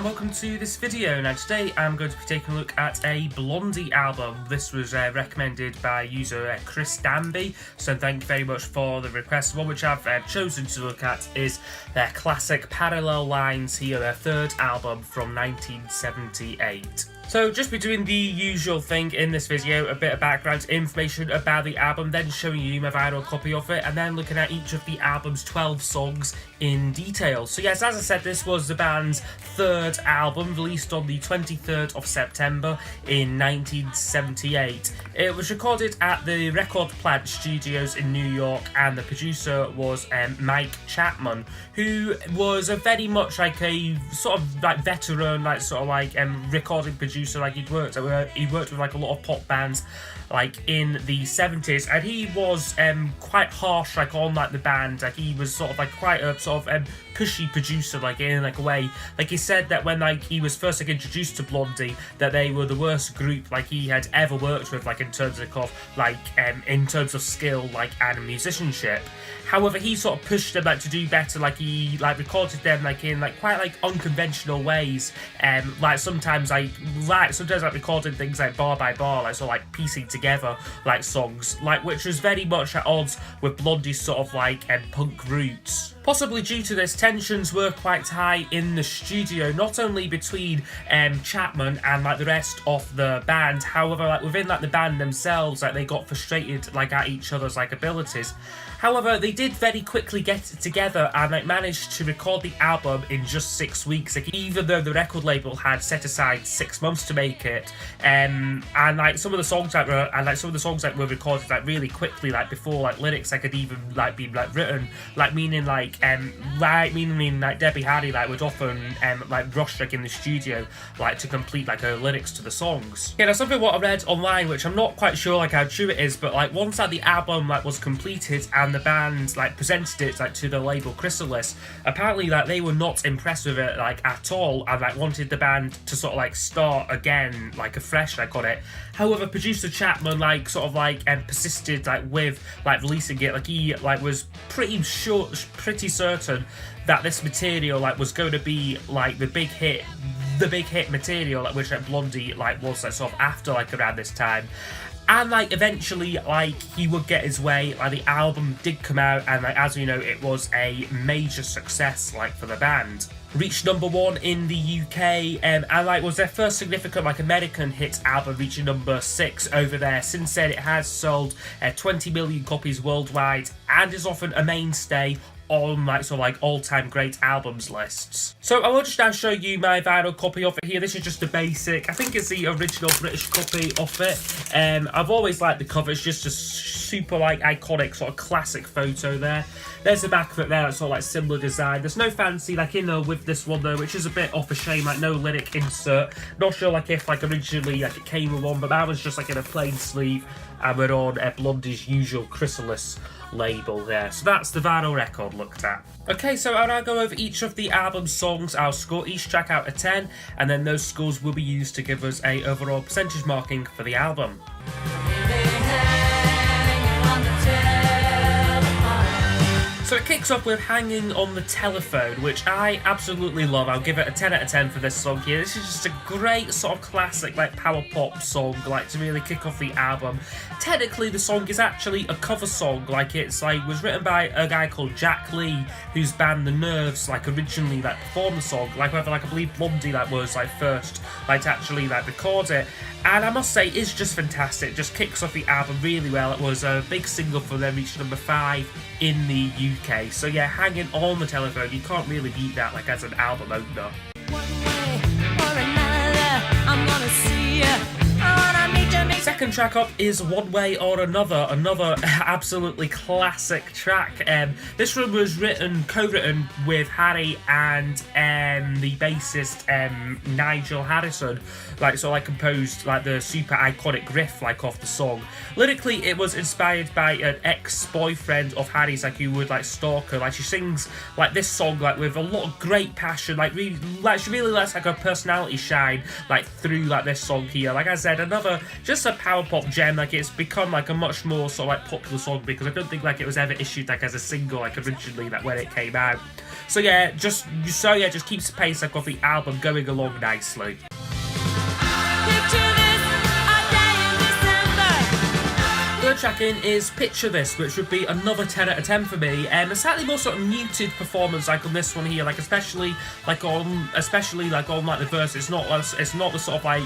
welcome to this video. Now today I'm going to be taking a look at a Blondie album. This was recommended by user Chris Danby, so thank you very much for the request. One which I've chosen to look at is their classic Parallel Lines here, their third album from 1978. So just be doing the usual thing in this video, a bit of background information about the album, then showing you my vinyl copy of it, and then looking at each of the album's 12 songs in detail. So yes, as I said, this was the band's third album, released on the 23rd of September in 1978. It was recorded at the Record Plant Studios in New York, and the producer was Mike Chapman, who was a very much like a sort of like veteran, like sort of like recording producer. Like he worked with like a lot of pop bands like in the 70s, and he was quite harsh like on like the band. Like he was sort of like quite a sort of pushy producer, like in like a way. Like he said that when like he was first like introduced to Blondie, that they were the worst group like he had ever worked with, like in terms of skill like and musicianship. However, he sort of pushed them like to do better. Like he like recorded them like in like quite like unconventional ways. Like sometimes like recording things like bar by bar, like sort of like piecing together like songs, like which was very much at odds with Blondie's sort of like punk roots. Possibly due to this, tensions were quite high in the studio, not only between Chapman and like the rest of the band. However, like within like the band themselves, like they got frustrated like at each other's like abilities. However, they did very quickly get together and like managed to record the album in just 6 weeks, like, even though the record label had set aside 6 months to make it. And like some of the songs that were recorded like really quickly, like before like lyrics like had even like been like written, like meaning like Debbie Harry like would often like rush like in the studio like to complete like her lyrics to the songs. Yeah, now something what I read online, which I'm not quite sure like how true it is, but like once like the album like was completed and the band like presented it like to the label Chrysalis, apparently like they were not impressed with it like at all, and like wanted the band to sort of like start again like afresh like on it. However, producer Chapman like sort of like persisted like with like releasing it. Like he like was pretty certain that this material like was going to be like the big hit material, like which like Blondie like was like sort of after like around this time. And like eventually like he would get his way. Like the album did come out, and like as we know, it was a major success like for the band. Reached #1 in the UK, and like was their first significant like American hit album, reaching #6 over there. Since then it has sold 20 million copies worldwide and is often a mainstay on like sort of like all-time great albums lists. So I will just now show you my vinyl copy of it here. This is just a basic, I think it's the original British copy of it. I've always liked the cover. It's just a super like iconic sort of classic photo there. There's the back of it there, it's sort of like similar design. There's no fancy like inner with this one though, which is a bit off a shame, like no lyric insert. Not sure like if like originally like it came with one, but that was just like in a plain sleeve, and we're on Blondie's usual Chrysalis label there. So that's the vinyl record looked at. Okay, so I'll now go over each of the album's songs. I'll score each track out of 10, and then those scores will be used to give us a overall percentage marking for the album. So it kicks off with Hanging on the Telephone, which I absolutely love. I'll give it a 10 out of 10 for this song here. This is just a great sort of classic like power pop song, like to really kick off the album. Technically the song is actually a cover song, like it's like was written by a guy called Jack Lee, whose band The Nerves like originally like performed the song. Like whether like I believe Blondie like was like first like to actually like record it. And I must say, it's just fantastic. It just kicks off the album really well. It was a big single for them, reached #5 in the UK. So yeah, Hanging on the Telephone, you can't really beat that like as an album opener. One way or another, I'm gonna see you. Second track up is One Way or Another, another absolutely classic track. This one was co-written with Harry and the bassist Nigel Harrison. Like so, I composed like the super iconic riff like off the song. Lyrically, it was inspired by an ex-boyfriend of Harry's, like who would like stalk her. Like she sings like this song like with a lot of great passion. Like really, like she really lets like her personality shine like through like this song here. Like I said, another just a power pop gem. Like, it's become like a much more sort of like popular song because I don't think like it was ever issued like as a single like originally like when it came out. So yeah, just keeps the pace like of the album going along nicely. Picture this, a day in December. Third track in is Picture This, which would be another 10 out of 10 for me. A slightly more sort of muted performance like on this one here, like especially on like the verse. It's not the sort of like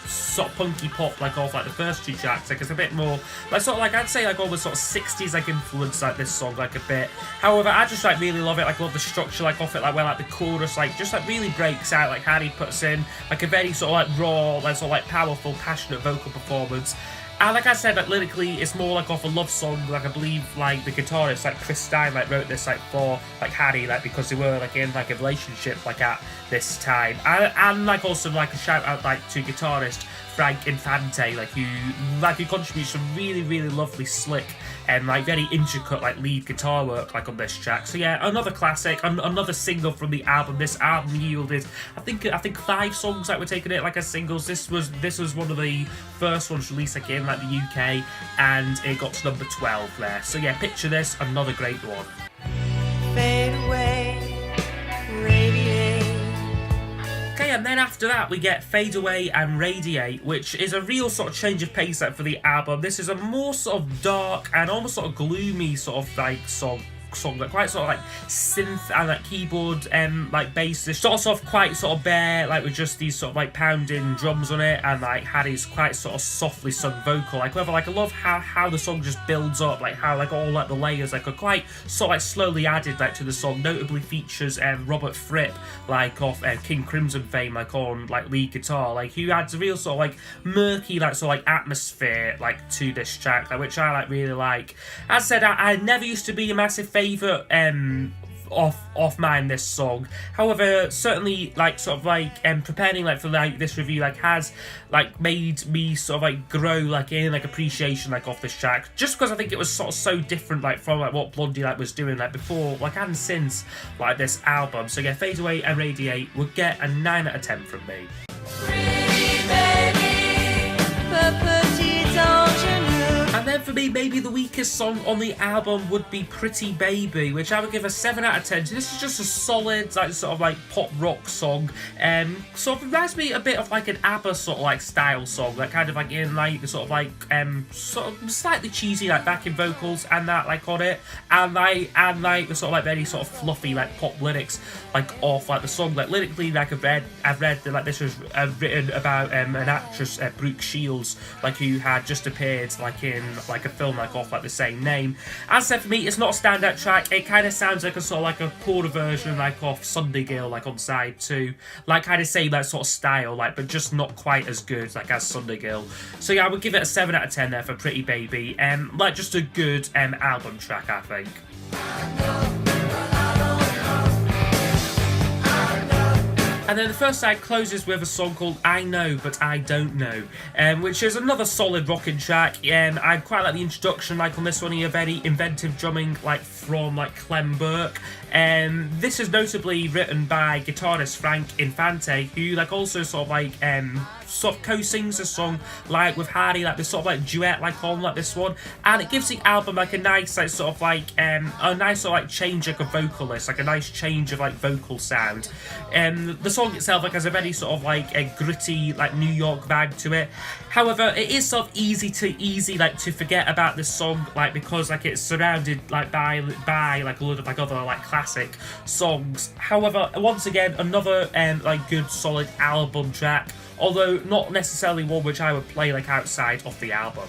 sort of punky pop like off like the first two tracks. Like it's a bit more like sort of like I'd say like almost sort of 60s like influence like this song like a bit. However, I just like really love it. Like love the structure like off it, like where like the chorus like just like really breaks out. Like Harry puts in like a very sort of like raw, like sort of like powerful, passionate vocal performance. And like I said, like lyrically, it's more like off a love song. Like I believe, like the guitarist, like Chris Danby, like wrote this like for like Harry, like because they were like in like a relationship like at this time. And like also like a shout out like to guitarist Frank Infante, like who contributes some really really lovely, slick and like very intricate like lead guitar work like on this track. So yeah, another classic, another single from the album. This album yielded I think 5 songs that were taking it like as singles. This was one of the first ones released like in like the UK, and it got to number 12 there. So yeah, Picture This, another great one. Fade away, radiate. Okay, and then after that we get Fade Away and Radiate, which is a real sort of change of pace like for the album. This is a more sort of dark and almost sort of gloomy sort of like song, like quite sort of like synth and like keyboard like bass. It starts off quite sort of bare, like with just these sort of like pounding drums on it, and like Harry's quite sort of softly sung vocal. Like however, like I love how the song just builds up, like how like all like the layers like are quite sort of like slowly added like to the song. Notably features Robert Fripp, like off King Crimson fame, like on like lead guitar, like who adds a real sort of like murky like sort of like atmosphere like to this track, like which I like really like. As I said, I never used to be a massive favourite off mine this song. However, certainly like sort of like preparing like for like this review like has like made me sort of like grow like in like appreciation like off this track, just because I think it was sort of so different like from like what Blondie like was doing like before like and since like this album. So yeah, Fade Away and Radiate would get a 9 out of 10 from me. And then for me, maybe the weakest song on the album would be Pretty Baby, which I would give a 7 out of 10. So this is just a solid, like sort of like pop rock song. Sort of reminds me a bit of like an ABBA sort of like style song, like kind of like in like the sort of like sort of slightly cheesy like backing vocals and that like on it, and like the sort of like very sort of fluffy like pop lyrics like off like the song. Like lyrically, like I've read that like this was written about an actress Brooke Shields, like who had just appeared like in like a film like off like the same name. As I said, for me, it's not a standout track. It kind of sounds like a sort of like a poorer version like of Sunday Girl like on side 2, like kind of same that sort of style, like but just not quite as good like as Sunday Girl. So yeah, I would give it a 7 out of 10 there for Pretty Baby. Like just a good album track, I think. And then the first side closes with a song called I Know But I Don't Know, which is another solid rocking track. I quite like the introduction like on this one here, very inventive drumming like from like Clem Burke. This is notably written by guitarist Frank Infante, who like also sort of like sort of co-sings a song like with Hardy, like this sort of like duet like on like this one, and it gives the album like a nice like sort of like a nice sort of like change like a vocalist, like a nice change of like vocal sound. The song itself like has a very sort of like a gritty like New York vibe to it. However, it is sort of easy like to forget about this song, like because like it's surrounded like by like a lot of like other like classic songs. However, once again, another like good solid album track, although not necessarily one which I would play like outside of the album.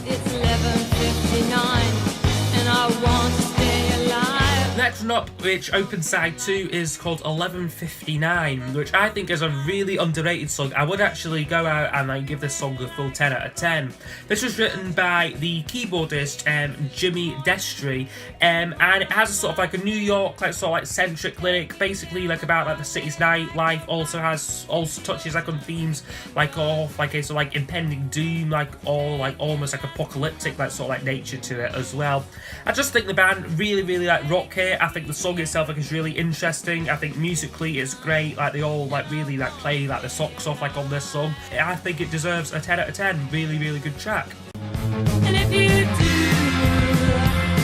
It's 11:59 and I want to stay alive. Next one up, which opens side 2, is called 11:59, which I think is a really underrated song. I would actually go out and like give this song a full 10 out of 10. This was written by the keyboardist Jimmy Destry, and it has a sort of like a New York like sort of like centric lyric, basically like about like the city's nightlife. Also touches like on themes like of like a sort of like impending doom, like all like almost like apocalyptic like sort of like nature to it as well. I just think the band really like rock here. it. I think the song itself like is really interesting. I think musically it's great. Like they all like really like play like the socks off like on this song. I think it deserves a 10 out of 10. Really, really good track. And if you do,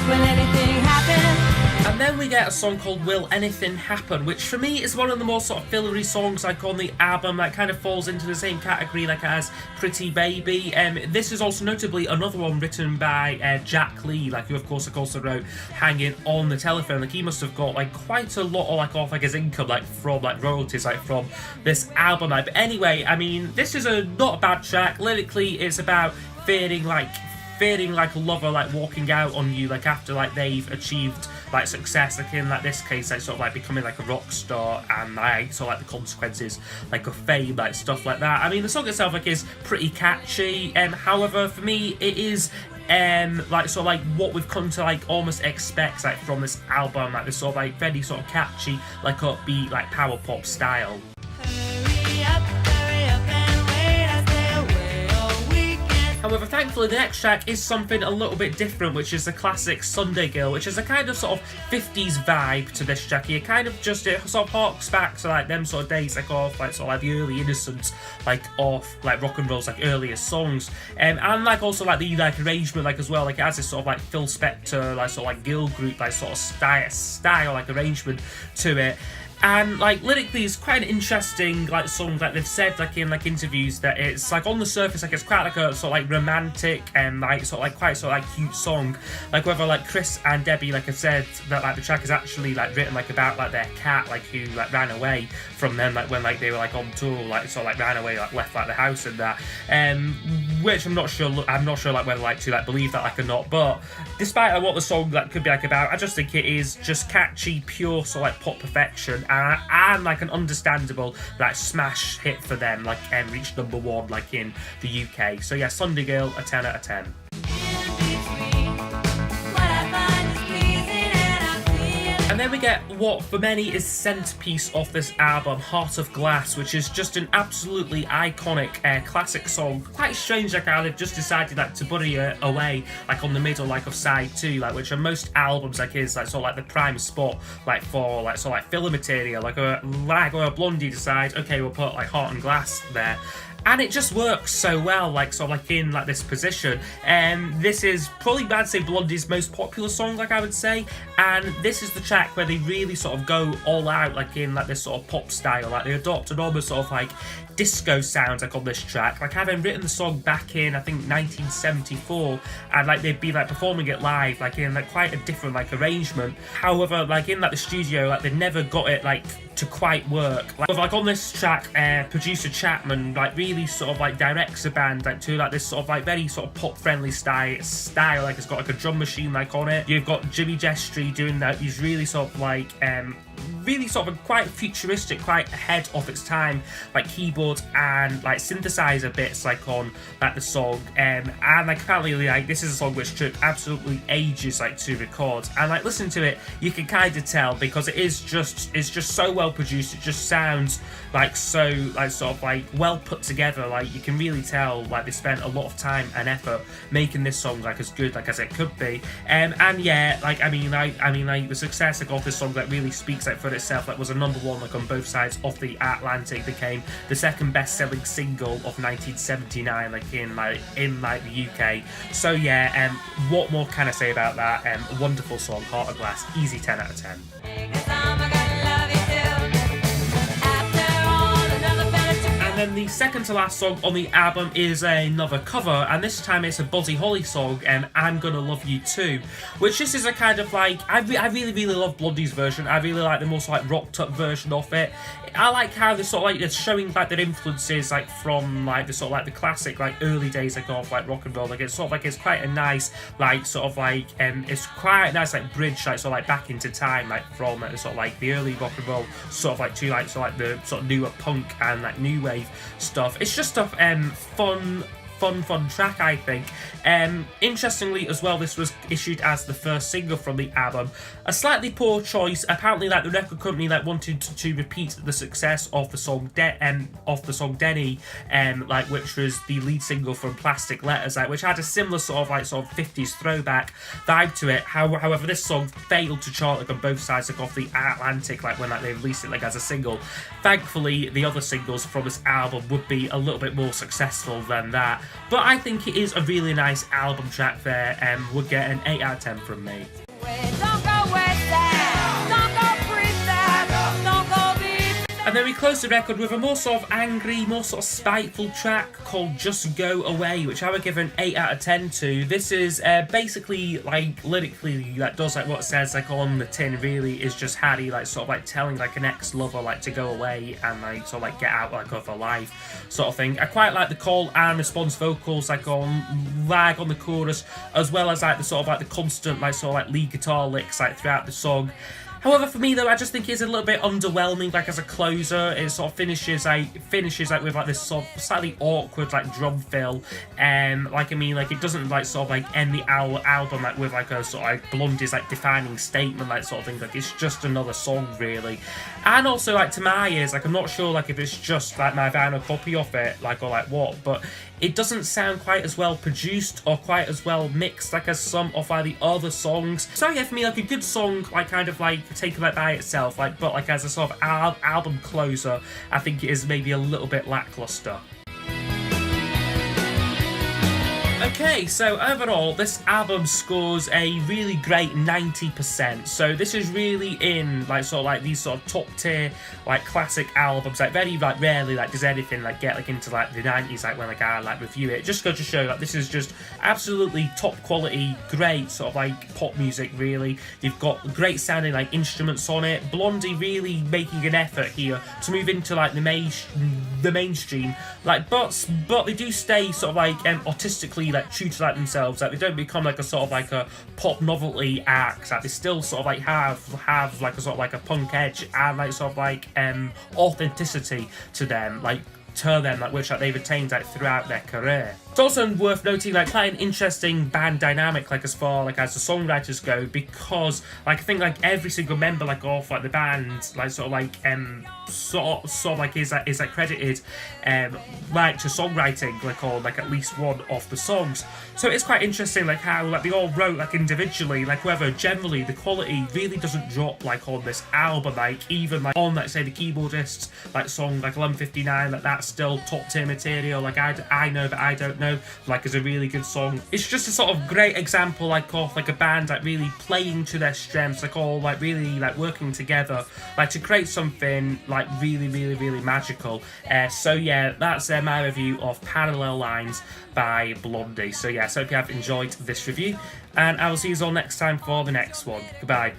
will anything happen? And then we get a song called Will Anything Happen, which for me is one of the more sort of fillery songs like on the album that kind of falls into the same category like as Pretty Baby. This is also notably another one written by Jack Lee, like who of course also wrote Hanging on the Telephone. Like he must have got like quite a lot of like off like his income like from like royalties like from this album. But anyway, I mean this is not a bad track. Lyrically it's about feeling like a lover like walking out on you like after like they've achieved like success, like in like this case like sort of like becoming like a rock star and like sort of like the consequences like of fame, like stuff like that. I mean the song itself like is pretty catchy, however for me it is like sort of like what we've come to like almost expect like from this album, like this sort of like very sort of catchy like upbeat like power pop style. However, thankfully, the next track is something a little bit different, which is the classic Sunday Girl, which is a kind of sort of 50s vibe to this track. It kind of just, it sort of harks back to like them sort of days, like of like sort of like the early innocence, like of like rock and roll's like earlier songs, and like also like the like arrangement like as well, like it has this sort of like Phil Spector like sort of like girl group like sort of style like arrangement to it. And like lyrically it's quite an interesting like song. Like they've said like in like interviews that it's like on the surface like it's quite like a sort of like romantic and like sort of like quite sort of like cute song. Like whether like Chris and Debbie like have said that like the track is actually like written like about like their cat like who like ran away from them like when like they were like on tour, like sort of like ran away, like left like the house and that, which I'm not sure like whether like to like believe that like or not. But despite like, what the song like could be like about, I just think it is just catchy, pure sort of like pop perfection. And like an understandable like smash hit for them, like reached #1 like in the UK. So yeah, Sunday Girl, a 10 out of 10. And then we get what for many is centerpiece of this album, Heart of Glass, which is just an absolutely iconic classic song. Quite strange like how they've just decided like to bury it away like on the middle like of side 2, like which on most albums like is like sort of like the prime spot like for like sort of like filler material, like a Blondie decides okay we'll put like Heart and Glass there. And it just works so well, like sort of like in like this position. This is probably bad to say Blondie's most popular song, like I would say. And this is the track where they really sort of go all out, like in like this sort of pop style. Like they adopt an almost sort of like disco sounds like on this track. Like having written the song back in I think 1974, and like they'd be like performing it live, like in like quite a different like arrangement. However, like in like the studio, like they never got it like to quite work. Like on this track, producer Chapman like really sort of like directs the band like to like this sort of like very sort of pop friendly style. Like it's got like a drum machine like on it. You've got Jimmy Gestry doing that. He's really sort of like really sort of a quite futuristic, quite ahead of its time, like keyboard and like synthesizer bits like on like the song, and like apparently like this is a song which took absolutely ages like to record, and like listen to it you can kind of tell because it's just so well produced. It just sounds like so like sort of like well put together. Like you can really tell like they spent a lot of time and effort making this song like as good like as it could be. And yeah, like I mean like the success of this song like really speaks like for itself. Like was a #1 like on both sides of the Atlantic, became the second best-selling single of 1979 like in the UK. So yeah, what more can I say about that? A wonderful song, Heart of Glass, easy 10 out of 10. And then the second to last song on the album is another cover, and this time it's a Buddy Holly song, I'm Gonna Love You Too, which this is a kind of like, I really love Blondie's version. I really like the more like rocked up version of it. I like how they're sort of like, it's showing like their influences like from like the sort of like the classic like early days like of like rock and roll. Like it's sort of like, it's quite a nice like sort of like it's quite a nice like bridge like sort of like back into time, like from the sort of like the early rock and roll sort of like to like sort of like the sort of newer punk and like new wave stuff. It's just a fun fun track, I think. Interestingly as well, this was issued as the first single from the album. A slightly poor choice. Apparently, like the record company like wanted to repeat the success of the song Denny, like which was the lead single from Plastic Letters, like which had a similar sort of 50s throwback vibe to it. However, this song failed to chart like on both sides like of the Atlantic, like when like they released it like as a single. Thankfully, the other singles from this album would be a little bit more successful than that. But I think it is a really nice album track there, and would get an 8 out of 10 from me. And then we close the record with a more sort of angry, more sort of spiteful track called Just Go Away, which I would give an 8 out of 10 to. This is basically, like, lyrically, like, does, like, what it says, like, on the tin, really, is just Harry, like, sort of, like, telling, like, an ex-lover, like, to go away and, like, sort of, like, get out, like, of her life, sort of thing. I quite like the call and response vocals, like, on lag on the chorus, as well as, like, the sort of, like, the constant, like, sort of, like, lead guitar licks, like, throughout the song. However, for me though, I just think it's a little bit underwhelming. Like as a closer, it sort of finishes like with like this sort of slightly awkward like drum fill. Like I mean, like it doesn't like sort of like end the album like with like a sort of like Blondie's like defining statement like sort of thing. Like it's just another song really. And also like to my ears, like I'm not sure like if it's just like my vinyl copy of it, like or like what, but it doesn't sound quite as well produced or quite as well mixed like as some of like the other songs. So yeah, for me like a good song, like kind of like taken like by itself, like but like as a sort of album closer, I think it is maybe a little bit lackluster. Okay, so overall, this album scores a really great 90%. So this is really in like sort of like these sort of top tier like classic albums. Like very like rarely like does anything like get like into like the 90s like when like I like review it. Just go to show that this is just absolutely top quality, great sort of like pop music. Really, you've got great sounding like instruments on it. Blondie really making an effort here to move into like the mainstream. Like but they do stay sort of like artistically like true to like themselves. Like they don't become like a sort of like a pop novelty act. Like they still sort of like have like a sort of like a punk edge and like sort of like authenticity to them, like which like they've attained like throughout their career. It's also worth noting like quite an interesting band dynamic like as far like as the songwriters go, because like I think like every single member like of like the band like sort of like sort of like is like credited like to songwriting like on like at least one of the songs. So it's quite interesting like how like they all wrote like individually, like whether generally the quality really doesn't drop like on this album, like even like on like say the keyboardist's like song like 11:59, like that's still top tier material. Like I know but I don't know like is a really good song. It's just a sort of great example like of like a band like really playing to their strengths, like all like really like working together like to create something like really magical. So yeah, that's my review of Parallel Lines by Blondie. So yeah, so hope you have enjoyed this review, and I will see you all next time for the next one. Goodbye.